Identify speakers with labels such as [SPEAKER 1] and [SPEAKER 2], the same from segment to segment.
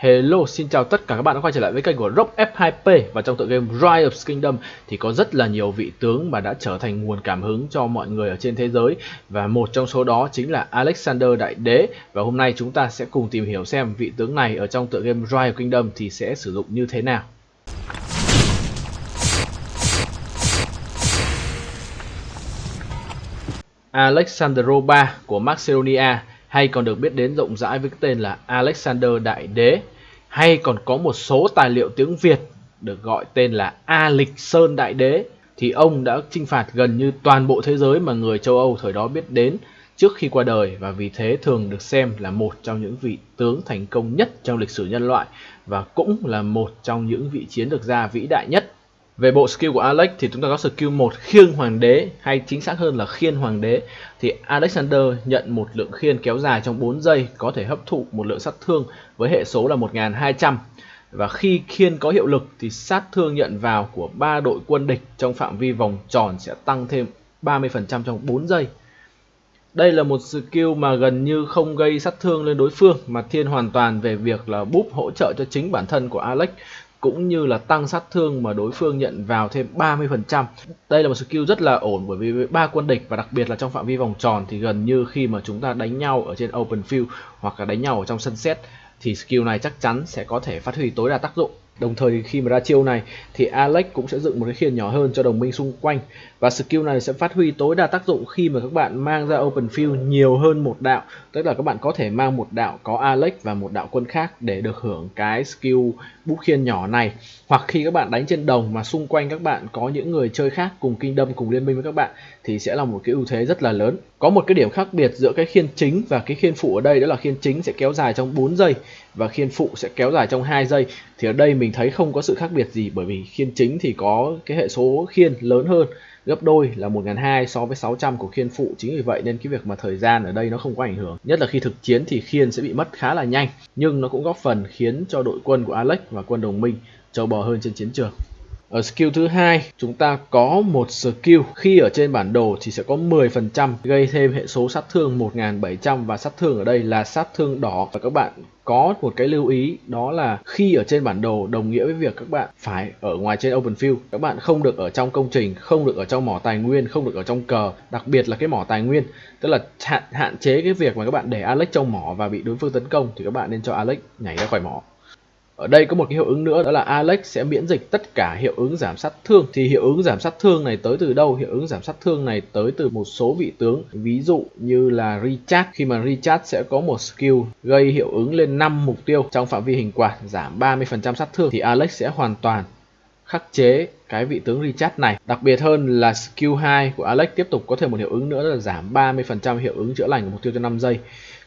[SPEAKER 1] Hello, xin chào tất cả các bạn đã quay trở lại với kênh của Rock F2P. Và trong tựa game Rise of Kingdom thì có rất là nhiều vị tướng mà đã trở thành nguồn cảm hứng cho mọi người ở trên thế giới. Và một trong số đó chính là Alexander Đại Đế. Và hôm nay chúng ta sẽ cùng tìm hiểu xem vị tướng này ở trong tựa game Rise of Kingdom thì sẽ sử dụng như thế nào. Alexandro III của Macedonia, hay còn được biết đến rộng rãi với cái tên là Alexander Đại Đế, hay còn có một số tài liệu tiếng Việt được gọi tên là A Lịch Sơn Đại Đế, thì ông đã chinh phạt gần như toàn bộ thế giới mà người châu Âu thời đó biết đến trước khi qua đời, và vì thế thường được xem là một trong những vị tướng thành công nhất trong lịch sử nhân loại, và cũng là một trong những vị chiến lược gia vĩ đại nhất. Về bộ skill của Alex thì chúng ta có skill 1 khiêng hoàng đế, hay chính xác hơn là khiên hoàng đế. Thì Alexander nhận một lượng khiên kéo dài trong 4 giây, có thể hấp thụ một lượng sát thương với hệ số là 1200. Và khi khiên có hiệu lực thì sát thương nhận vào của 3 đội quân địch trong phạm vi vòng tròn sẽ tăng thêm 30% trong 4 giây. Đây là một skill mà gần như không gây sát thương lên đối phương, mà thiên hoàn toàn về việc là búp hỗ trợ cho chính bản thân của Alex, cũng như là tăng sát thương mà đối phương nhận vào thêm 30%. Đây là một skill rất là ổn, bởi vì với 3 quân địch và đặc biệt là trong phạm vi vòng tròn thì gần như khi mà chúng ta đánh nhau ở trên open field hoặc là đánh nhau ở trong sân set thì skill này chắc chắn sẽ có thể phát huy tối đa tác dụng. Đồng thời khi mà ra chiêu này thì Alex cũng sẽ dựng một cái khiên nhỏ hơn cho đồng minh xung quanh, và skill này sẽ phát huy tối đa tác dụng khi mà các bạn mang ra open field nhiều hơn một đạo, tức là các bạn có thể mang một đạo có Alex và một đạo quân khác để được hưởng cái skill búp khiên nhỏ này. Hoặc khi các bạn đánh trên đồng mà xung quanh các bạn có những người chơi khác cùng kingdom, cùng liên minh với các bạn, thì sẽ là một cái ưu thế rất là lớn. Có một cái điểm khác biệt giữa cái khiên chính và cái khiên phụ ở đây, đó là khiên chính sẽ kéo dài trong 4 giây và khiên phụ sẽ kéo dài trong 2 giây. Thì ở đây mình thấy không có sự khác biệt gì, bởi vì khiên chính thì có cái hệ số khiên lớn hơn, gấp đôi là 1200 so với 600 của khiên phụ. Chính vì vậy nên cái việc mà thời gian ở đây nó không có ảnh hưởng. Nhất là khi thực chiến thì khiên sẽ bị mất khá là nhanh, nhưng nó cũng góp phần khiến cho đội quân của Alex và quân đồng minh trâu bò hơn trên chiến trường. Ở skill thứ hai, chúng ta có một skill khi ở trên bản đồ thì sẽ có 10% gây thêm hệ số sát thương 1700, và sát thương ở đây là sát thương đỏ. Và các bạn có một cái lưu ý, đó là khi ở trên bản đồ đồng nghĩa với việc các bạn phải ở ngoài trên open field. Các bạn không được ở trong công trình, không được ở trong mỏ tài nguyên, không được ở trong cờ, đặc biệt là cái mỏ tài nguyên. Tức là hạn chế cái việc mà các bạn để Alex trong mỏ và bị đối phương tấn công, thì các bạn nên cho Alex nhảy ra khỏi mỏ. Ở đây có một cái hiệu ứng nữa, đó là Alex sẽ miễn dịch tất cả hiệu ứng giảm sát thương. Thì hiệu ứng giảm sát thương này tới từ đâu? Hiệu ứng giảm sát thương này tới từ một số vị tướng, ví dụ như là Recharge. Khi mà Recharge sẽ có một skill gây hiệu ứng lên 5 mục tiêu trong phạm vi hình quạt, giảm 30% sát thương, thì Alex sẽ hoàn toàn khắc chế cái vị tướng Recharge này. Đặc biệt hơn là skill 2 của Alex tiếp tục có thêm một hiệu ứng nữa, đó là giảm 30% hiệu ứng chữa lành của mục tiêu cho 5 giây.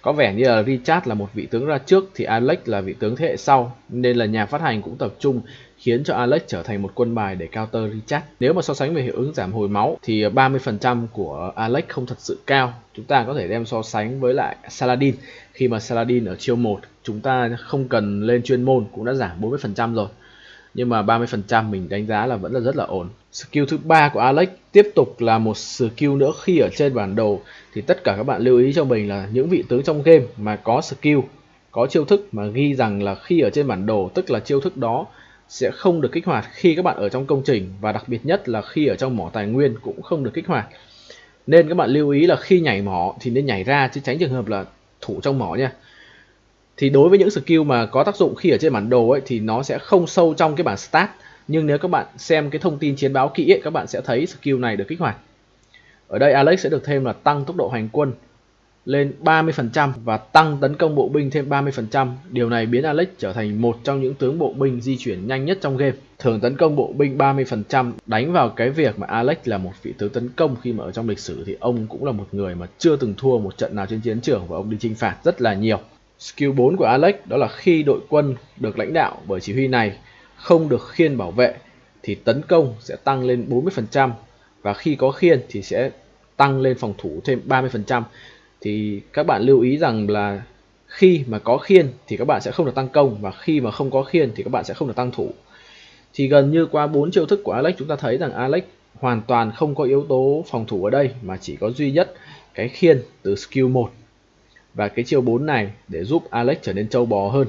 [SPEAKER 1] Có vẻ như là Recharge là một vị tướng ra trước thì Alex là vị tướng thế hệ sau, nên là nhà phát hành cũng tập trung khiến cho Alex trở thành một quân bài để counter Recharge. Nếu mà so sánh về hiệu ứng giảm hồi máu thì 30% của Alex không thật sự cao. Chúng ta có thể đem so sánh với lại Saladin, khi mà Saladin ở chiêu 1 chúng ta không cần lên chuyên môn cũng đã giảm 40% rồi. Nhưng mà 30% mình đánh giá là vẫn là rất là ổn. Skill thứ 3 của Alex tiếp tục là một skill nữa khi ở trên bản đồ. Thì tất cả các bạn lưu ý cho mình là những vị tướng trong game mà có skill, có chiêu thức mà ghi rằng là khi ở trên bản đồ, tức là chiêu thức đó sẽ không được kích hoạt khi các bạn ở trong công trình, và đặc biệt nhất là khi ở trong mỏ tài nguyên cũng không được kích hoạt. Nên các bạn lưu ý là khi nhảy mỏ thì nên nhảy ra, chứ tránh trường hợp là thủ trong mỏ nha. Thì đối với những skill mà có tác dụng khi ở trên bản đồ ấy, thì nó sẽ không sâu trong cái bảng stat, nhưng nếu các bạn xem cái thông tin chiến báo kỹ ấy, các bạn sẽ thấy skill này được kích hoạt. Ở đây Alex sẽ được thêm là tăng tốc độ hành quân lên 30% và tăng tấn công bộ binh thêm 30%. Điều này biến Alex trở thành một trong những tướng bộ binh di chuyển nhanh nhất trong game. Thường tấn công bộ binh 30%, đánh vào cái việc mà Alex là một vị tướng tấn công khi mà ở trong lịch sử thì ông cũng là một người mà chưa từng thua một trận nào trên chiến trường, và ông đi chinh phạt rất là nhiều. Skill 4 của Alex đó là khi đội quân được lãnh đạo bởi chỉ huy này không được khiên bảo vệ thì tấn công sẽ tăng lên 40%, và khi có khiên thì sẽ tăng lên phòng thủ thêm 30%. Thì các bạn lưu ý rằng là khi mà có khiên thì các bạn sẽ không được tăng công, và khi mà không có khiên thì các bạn sẽ không được tăng thủ. Thì gần như qua 4 chiêu thức của Alex chúng ta thấy rằng Alex hoàn toàn không có yếu tố phòng thủ ở đây, mà chỉ có duy nhất cái khiên từ skill 1 và cái chiêu 4 này để giúp Alex trở nên trâu bò hơn.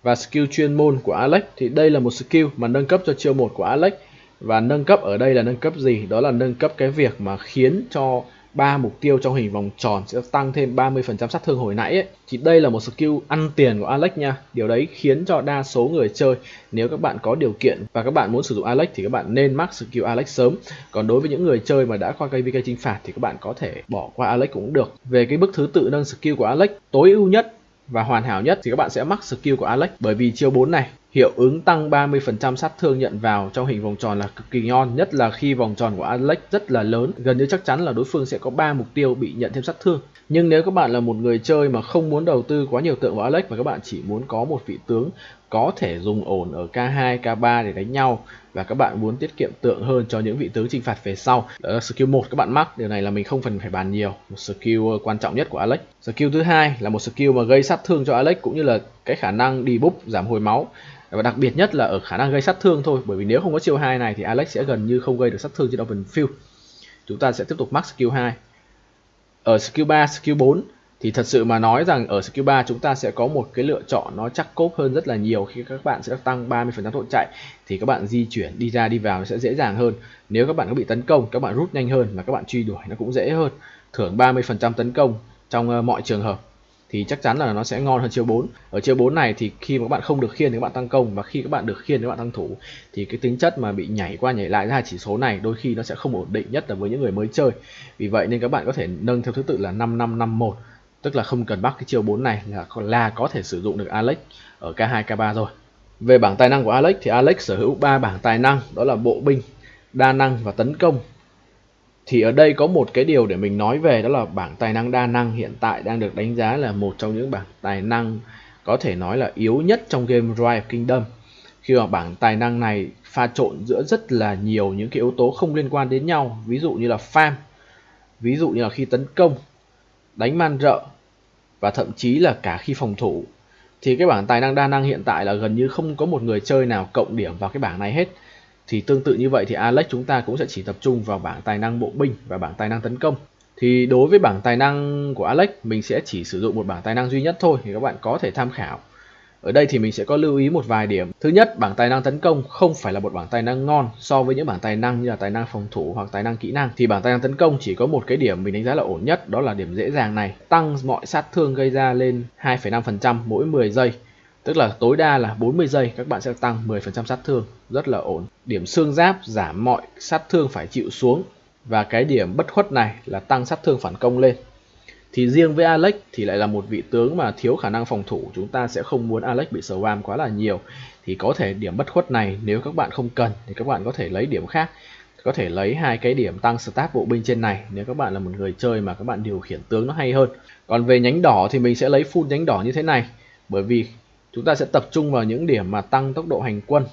[SPEAKER 1] Và skill chuyên môn của Alex thì đây là một skill mà nâng cấp cho chiêu 1 của Alex. Và nâng cấp ở đây là nâng cấp gì? Đó là nâng cấp cái việc mà khiến cho 3 mục tiêu trong hình vòng tròn sẽ tăng thêm 30% sát thương hồi nãy ấy. Thì đây là một skill ăn tiền của Alex nha. Điều đấy khiến cho đa số người chơi, nếu các bạn có điều kiện và các bạn muốn sử dụng Alex thì các bạn nên mắc skill Alex sớm. Còn đối với những người chơi mà đã qua cây VK chinh phạt thì các bạn có thể bỏ qua Alex cũng được. Về cái bước thứ tự nâng skill của Alex tối ưu nhất và hoàn hảo nhất thì các bạn sẽ mắc skill của Alex, bởi vì chiêu 4 này hiệu ứng tăng 30% sát thương nhận vào trong hình vòng tròn là cực kỳ ngon, nhất là khi vòng tròn của Alex rất là lớn, gần như chắc chắn là đối phương sẽ có 3 mục tiêu bị nhận thêm sát thương. Nhưng nếu các bạn là một người chơi mà không muốn đầu tư quá nhiều tượng vào Alex và các bạn chỉ muốn có một vị tướng có thể dùng ổn ở K2, K3 để đánh nhau và các bạn muốn tiết kiệm tượng hơn cho những vị tướng chinh phạt về sau, đó là skill 1 các bạn mắc. Điều này là mình không cần phải bàn nhiều, một skill quan trọng nhất của Alex. Skill thứ hai là một skill mà gây sát thương cho Alex cũng như là cái khả năng debuff giảm hồi máu. Và đặc biệt nhất là ở khả năng gây sát thương thôi, bởi vì nếu không có chiêu 2 này thì Alex sẽ gần như không gây được sát thương trên open field. Chúng ta sẽ tiếp tục mắc skill 2. Ở skill 3, skill 4 thì thật sự mà nói rằng ở skill 3 chúng ta sẽ có một cái lựa chọn nó chắc cốp hơn rất là nhiều. Khi các bạn sẽ tăng 30% tốc độ chạy thì các bạn di chuyển đi ra đi vào nó sẽ dễ dàng hơn. Nếu các bạn có bị tấn công, các bạn rút nhanh hơn và các bạn truy đuổi nó cũng dễ hơn. Thưởng 30% tấn công trong mọi trường hợp thì chắc chắn là nó sẽ ngon hơn chiêu 4. Ở chiêu 4 này thì khi mà các bạn không được khiên thì các bạn tăng công, và khi các bạn được khiên thì các bạn tăng thủ, thì cái tính chất mà bị nhảy qua nhảy lại ra hai chỉ số này đôi khi nó sẽ không ổn định, nhất là với những người mới chơi. Vì vậy nên các bạn có thể nâng theo thứ tự là 5551, tức là không cần bắt cái chiêu 4 này là có thể sử dụng được Alex ở K2, K3 rồi. Về bảng tài năng của Alex thì Alex sở hữu 3 bảng tài năng, đó là bộ binh, đa năng và tấn công. Thì ở đây có một cái điều để mình nói về, đó là bảng tài năng đa năng hiện tại đang được đánh giá là một trong những bảng tài năng có thể nói là yếu nhất trong game Rise of Kingdom. Khi mà bảng tài năng này pha trộn giữa rất là nhiều những cái yếu tố không liên quan đến nhau, ví dụ như là farm, ví dụ như là khi tấn công, đánh man rợ và thậm chí là cả khi phòng thủ. Thì cái bảng tài năng đa năng hiện tại là gần như không có một người chơi nào cộng điểm vào cái bảng này hết. Thì tương tự như vậy thì Alex chúng ta cũng sẽ chỉ tập trung vào bảng tài năng bộ binh và bảng tài năng tấn công. Thì đối với bảng tài năng của Alex mình sẽ chỉ sử dụng một bảng tài năng duy nhất thôi, thì các bạn có thể tham khảo. Ở đây thì mình sẽ có lưu ý một vài điểm. Thứ nhất, bảng tài năng tấn công không phải là một bảng tài năng ngon so với những bảng tài năng như là tài năng phòng thủ hoặc tài năng kỹ năng. Thì bảng tài năng tấn công chỉ có một cái điểm mình đánh giá là ổn nhất, đó là điểm dễ dàng này, tăng mọi sát thương gây ra lên 2,5% mỗi 10 giây. Tức là tối đa là 40 giây các bạn sẽ tăng 10% sát thương, rất là ổn. Điểm xương giáp giảm mọi sát thương phải chịu xuống, và cái điểm bất khuất này là tăng sát thương phản công lên. Thì riêng với Alex thì lại là một vị tướng mà thiếu khả năng phòng thủ, chúng ta sẽ không muốn Alex bị spam quá là nhiều. Thì có thể điểm bất khuất này nếu các bạn không cần thì các bạn có thể lấy điểm khác. Có thể lấy hai cái điểm tăng stat bộ binh trên này nếu các bạn là một người chơi mà các bạn điều khiển tướng nó hay hơn. Còn về nhánh đỏ thì mình sẽ lấy full nhánh đỏ như thế này, bởi vì chúng ta sẽ tập trung vào những điểm mà tăng tốc độ hành quân,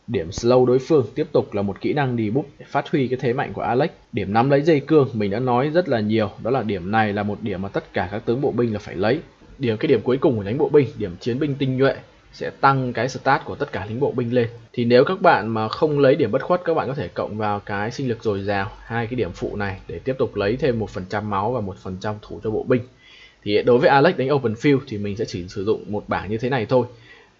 [SPEAKER 1] điểm slow đối phương, tiếp tục là một kỹ năng debuff để phát huy cái thế mạnh của Alex. Điểm nắm lấy dây cương mình đã nói rất là nhiều, đó là điểm này là một điểm mà tất cả các tướng bộ binh là phải lấy. Cái điểm cuối cùng của nhánh bộ binh, điểm chiến binh tinh nhuệ, sẽ tăng cái stat của tất cả lính bộ binh lên. Thì nếu các bạn mà không lấy điểm bất khuất, các bạn có thể cộng vào cái sinh lực dồi dào, hai cái điểm phụ này để tiếp tục lấy thêm 1% máu và 1% thủ cho bộ binh. Thì đối với Alex đánh open field thì mình sẽ chỉ sử dụng một bảng như thế này thôi,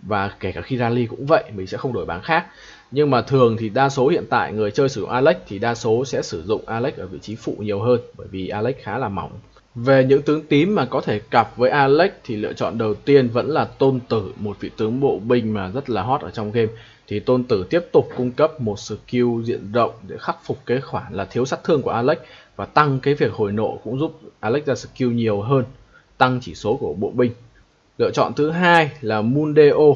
[SPEAKER 1] và kể cả khi rally cũng vậy, mình sẽ không đổi bảng khác. Nhưng mà thường thì đa số hiện tại người chơi sử dụng Alex thì đa số sẽ sử dụng Alex ở vị trí phụ nhiều hơn, bởi vì Alex khá là mỏng. Về những tướng tím mà có thể cặp với Alex thì lựa chọn đầu tiên vẫn là Tôn Tử, một vị tướng bộ binh mà rất là hot ở trong game. Thì Tôn Tử tiếp tục cung cấp một skill diện rộng để khắc phục cái khoản là thiếu sát thương của Alex, và tăng cái việc hồi nộ cũng giúp Alex ra skill nhiều hơn, tăng chỉ số của bộ binh. Lựa chọn thứ hai là Mundeo.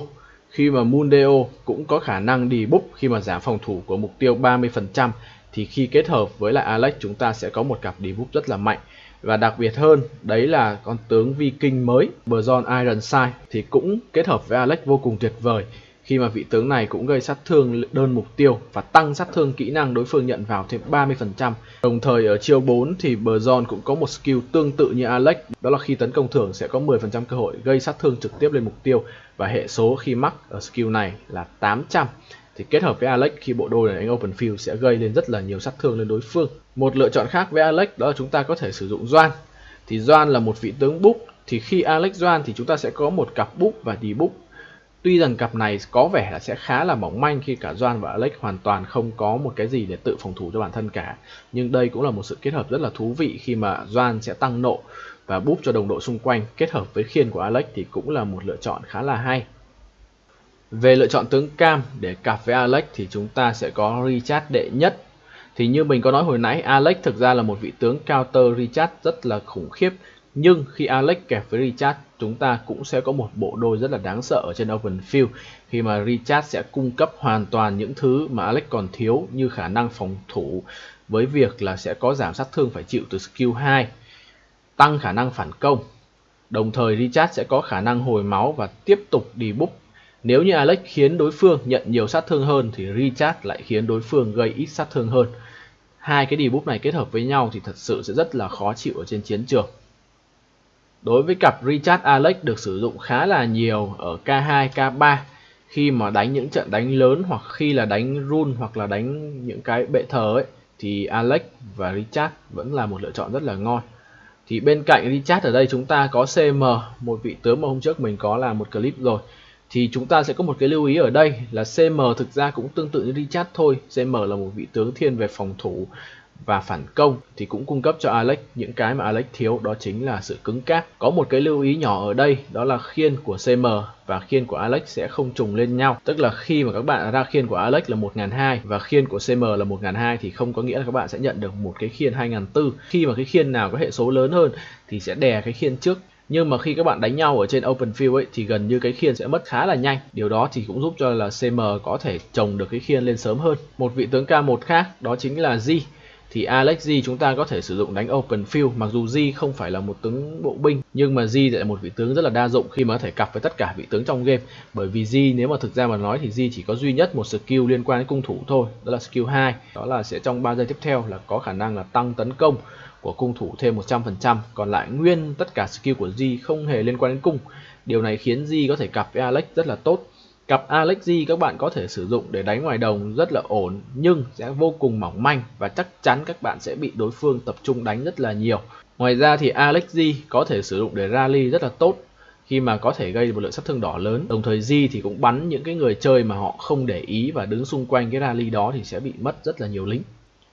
[SPEAKER 1] Khi mà Mundeo cũng có khả năng debuff khi mà giảm phòng thủ của mục tiêu 30%, thì khi kết hợp với lại Alex chúng ta sẽ có một cặp debuff rất là mạnh. Và đặc biệt hơn, đấy là con tướng Viking mới Bjorn Ironside thì cũng kết hợp với Alex vô cùng tuyệt vời, khi mà vị tướng này cũng gây sát thương đơn mục tiêu và tăng sát thương kỹ năng đối phương nhận vào thêm 30%. Đồng thời ở chiêu 4 thì Bjorn cũng có một skill tương tự như Alex, đó là khi tấn công thường sẽ có 10% cơ hội gây sát thương trực tiếp lên mục tiêu, và hệ số khi mắc ở skill này là 800. Thì kết hợp với Alex khi bộ đôi này đánh open field sẽ gây lên rất là nhiều sát thương lên đối phương. Một lựa chọn khác với Alex đó là chúng ta có thể sử dụng Doan. Thì Doan là một vị tướng book, thì khi Alex Doan thì chúng ta sẽ có một cặp book và debuff. Tuy rằng cặp này có vẻ là sẽ khá là mỏng manh khi cả Doan và Alex hoàn toàn không có một cái gì để tự phòng thủ cho bản thân cả. Nhưng đây cũng là một sự kết hợp rất là thú vị khi mà Doan sẽ tăng nộ và búp cho đồng đội xung quanh, kết hợp với khiên của Alex thì cũng là một lựa chọn khá là hay. Về lựa chọn tướng cam để cặp với Alex thì chúng ta sẽ có Richard đệ nhất. Thì như mình có nói hồi nãy, Alex thực ra là một vị tướng counter Richard rất là khủng khiếp. Nhưng khi Alex kẹp với Richard, chúng ta cũng sẽ có một bộ đôi rất là đáng sợ ở trên open field, khi mà Richard sẽ cung cấp hoàn toàn những thứ mà Alex còn thiếu, như khả năng phòng thủ với việc là sẽ có giảm sát thương phải chịu từ skill 2, tăng khả năng phản công. Đồng thời Richard sẽ có khả năng hồi máu và tiếp tục debuff. Nếu như Alex khiến đối phương nhận nhiều sát thương hơn thì Richard lại khiến đối phương gây ít sát thương hơn. Hai cái debuff này kết hợp với nhau thì thật sự sẽ rất là khó chịu ở trên chiến trường. Đối với cặp Richard Alex được sử dụng khá là nhiều ở K2, K3 khi mà đánh những trận đánh lớn, hoặc khi là đánh rune hoặc là đánh những cái bệ thờ ấy, thì Alex và Richard vẫn là một lựa chọn rất là ngon. Thì bên cạnh Richard ở đây chúng ta có CM, một vị tướng mà hôm trước mình có làm một clip rồi. Thì chúng ta sẽ có một cái lưu ý ở đây là CM thực ra cũng tương tự như Richard thôi. CM là một vị tướng thiên về phòng thủ và phản công, thì cũng cung cấp cho Alex những cái mà Alex thiếu, đó chính là sự cứng cáp. Có một cái lưu ý nhỏ ở đây, đó là khiên của CM và khiên của Alex sẽ không trùng lên nhau. Tức là khi mà các bạn ra khiên của Alex là 1200 và khiên của CM là 1200 thì không có nghĩa là các bạn sẽ nhận được một cái khiên 2400. Khi mà cái khiên nào có hệ số lớn hơn thì sẽ đè cái khiên trước. Nhưng mà khi các bạn đánh nhau ở trên open field ấy thì gần như cái khiên sẽ mất khá là nhanh. Điều đó thì cũng giúp cho là CM có thể trồng được cái khiên lên sớm hơn. Một vị tướng K1 khác đó chính là G. Thì Alex G chúng ta có thể sử dụng đánh open field. Mặc dù G không phải là một tướng bộ binh, nhưng mà G lại là một vị tướng rất là đa dụng khi mà có thể cặp với tất cả vị tướng trong game. Bởi vì G nếu mà thực ra mà nói thì G chỉ có duy nhất một skill liên quan đến cung thủ thôi, đó là skill 2. Đó là sẽ trong 3 giây tiếp theo là có khả năng là tăng tấn công của cung thủ thêm 100%. Còn lại nguyên tất cả skill của G không hề liên quan đến cung. Điều này khiến G có thể cặp với Alex rất là tốt. Cặp Alex G các bạn có thể sử dụng để đánh ngoài đồng rất là ổn, nhưng sẽ vô cùng mỏng manh và chắc chắn các bạn sẽ bị đối phương tập trung đánh rất là nhiều. Ngoài ra thì Alex G có thể sử dụng để rally rất là tốt, khi mà có thể gây một lượng sát thương đỏ lớn. Đồng thời G thì cũng bắn những cái người chơi mà họ không để ý và đứng xung quanh cái rally đó thì sẽ bị mất rất là nhiều lính.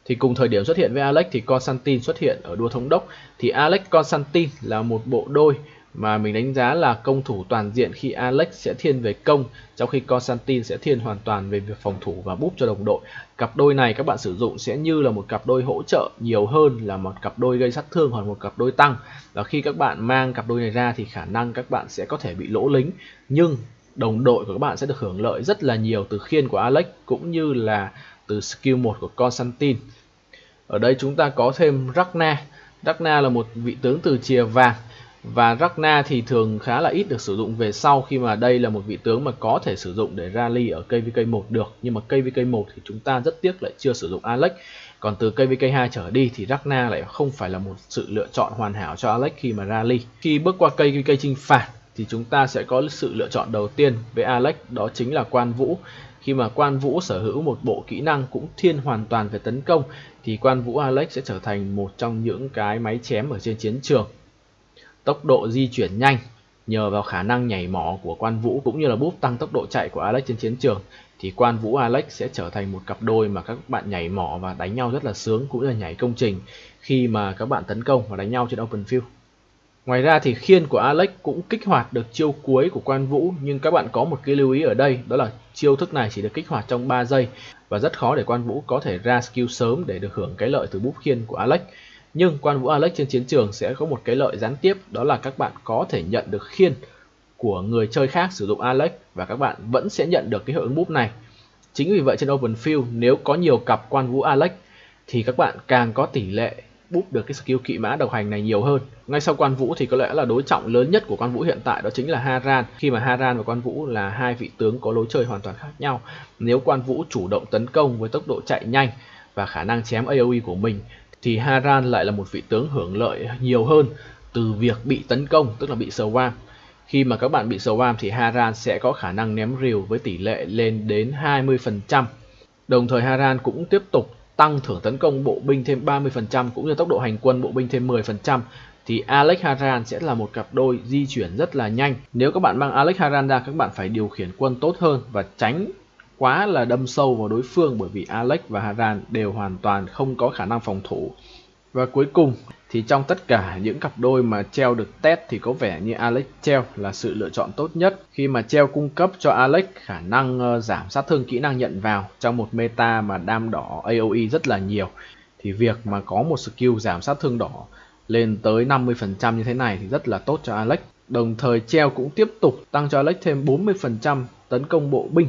[SPEAKER 1] Thì cùng thời điểm xuất hiện với Alex thì Constantine xuất hiện ở đua thống đốc. Thì Alex Constantine là một bộ đôi mà mình đánh giá là công thủ toàn diện, khi Alex sẽ thiên về công, trong khi Constantine sẽ thiên hoàn toàn về việc phòng thủ và búp cho đồng đội. Cặp đôi này các bạn sử dụng sẽ như là một cặp đôi hỗ trợ nhiều hơn là một cặp đôi gây sát thương hoặc một cặp đôi tăng. Và khi các bạn mang cặp đôi này ra thì khả năng các bạn sẽ có thể bị lỗ lính, nhưng đồng đội của các bạn sẽ được hưởng lợi rất là nhiều từ khiên của Alex cũng như là từ skill 1 của Constantine. Ở đây chúng ta có thêm Ragna. Ragna là một vị tướng từ chìa vàng, và Ragna thì thường khá là ít được sử dụng về sau, khi mà đây là một vị tướng mà có thể sử dụng để rally ở KVK1 được. Nhưng mà KVK1 thì chúng ta rất tiếc lại chưa sử dụng Alex. Còn từ KVK2 trở đi thì Ragna lại không phải là một sự lựa chọn hoàn hảo cho Alex khi mà rally. Khi bước qua KVK chinh phạt thì chúng ta sẽ có sự lựa chọn đầu tiên với Alex, đó chính là Quan Vũ. Khi mà Quan Vũ sở hữu một bộ kỹ năng cũng thiên hoàn toàn về tấn công thì Quan Vũ Alex sẽ trở thành một trong những cái máy chém ở trên chiến trường. Tốc độ di chuyển nhanh nhờ vào khả năng nhảy mỏ của Quan Vũ cũng như là búp tăng tốc độ chạy của Alex trên chiến trường, thì Quan Vũ Alex sẽ trở thành một cặp đôi mà các bạn nhảy mỏ và đánh nhau rất là sướng, cũng như là nhảy công trình khi mà các bạn tấn công và đánh nhau trên open field. Ngoài ra thì khiên của Alex cũng kích hoạt được chiêu cuối của Quan Vũ, nhưng các bạn có một cái lưu ý ở đây, đó là chiêu thức này chỉ được kích hoạt trong 3 giây và rất khó để Quan Vũ có thể ra skill sớm để được hưởng cái lợi từ búp khiên của Alex. Nhưng Quan Vũ Alex trên chiến trường sẽ có một cái lợi gián tiếp, đó là các bạn có thể nhận được khiên của người chơi khác sử dụng Alex và các bạn vẫn sẽ nhận được cái hiệu ứng búp này. Chính vì vậy trên open field nếu có nhiều cặp Quan Vũ Alex thì các bạn càng có tỷ lệ búp được cái skill kỵ mã độc hành này nhiều hơn. Ngay sau Quan Vũ thì có lẽ là đối trọng lớn nhất của Quan Vũ hiện tại đó chính là Haran, khi mà Haran và Quan Vũ là hai vị tướng có lối chơi hoàn toàn khác nhau. Nếu Quan Vũ chủ động tấn công với tốc độ chạy nhanh và khả năng chém AoE của mình thì Haran lại là một vị tướng hưởng lợi nhiều hơn từ việc bị tấn công, tức là bị swarm. Khi mà các bạn bị swarm thì Haran sẽ có khả năng ném rìu với tỷ lệ lên đến 20%. Đồng thời Haran cũng tiếp tục tăng thưởng tấn công bộ binh thêm 30% cũng như tốc độ hành quân bộ binh thêm 10%. thì Alex Haran sẽ là một cặp đôi di chuyển rất là nhanh. Nếu các bạn mang Alex Haran ra, các bạn phải điều khiển quân tốt hơn và tránh quá là đâm sâu vào đối phương, bởi vì Alex và Haran đều hoàn toàn không có khả năng phòng thủ. Và cuối cùng thì trong tất cả những cặp đôi mà treo được test thì có vẻ như Alex treo là sự lựa chọn tốt nhất, khi mà treo cung cấp cho Alex khả năng giảm sát thương kỹ năng nhận vào trong một meta mà đam đỏ AoE rất là nhiều. Thì việc mà có một skill giảm sát thương đỏ lên tới 50% như thế này thì rất là tốt cho Alex. Đồng thời treo cũng tiếp tục tăng cho Alex thêm 40% tấn công bộ binh.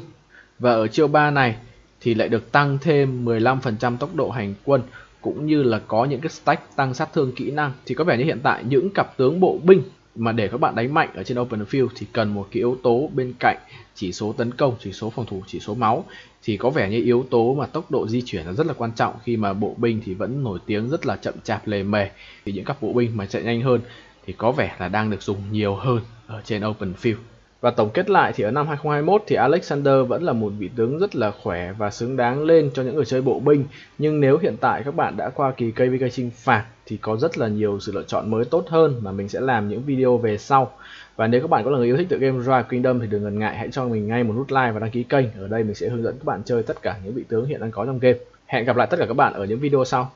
[SPEAKER 1] Và ở chiêu 3 này thì lại được tăng thêm 15% tốc độ hành quân, cũng như là có những cái stack tăng sát thương kỹ năng. Thì có vẻ như hiện tại những cặp tướng bộ binh mà để các bạn đánh mạnh ở trên open field thì cần một cái yếu tố bên cạnh chỉ số tấn công, chỉ số phòng thủ, chỉ số máu. Thì có vẻ như yếu tố mà tốc độ di chuyển là rất là quan trọng, khi mà bộ binh thì vẫn nổi tiếng rất là chậm chạp lề mề. Thì những cặp bộ binh mà chạy nhanh hơn thì có vẻ là đang được dùng nhiều hơn ở trên open field. Và tổng kết lại thì ở năm 2021 thì Alexander vẫn là một vị tướng rất là khỏe và xứng đáng lên cho những người chơi bộ binh. Nhưng nếu hiện tại các bạn đã qua kỳ KVK chinh phạt thì có rất là nhiều sự lựa chọn mới tốt hơn mà mình sẽ làm những video về sau. Và nếu các bạn có là người yêu thích tựa game Rise of Kingdom thì đừng ngần ngại hãy cho mình ngay một nút like và đăng ký kênh. Ở đây mình sẽ hướng dẫn các bạn chơi tất cả những vị tướng hiện đang có trong game. Hẹn gặp lại tất cả các bạn ở những video sau.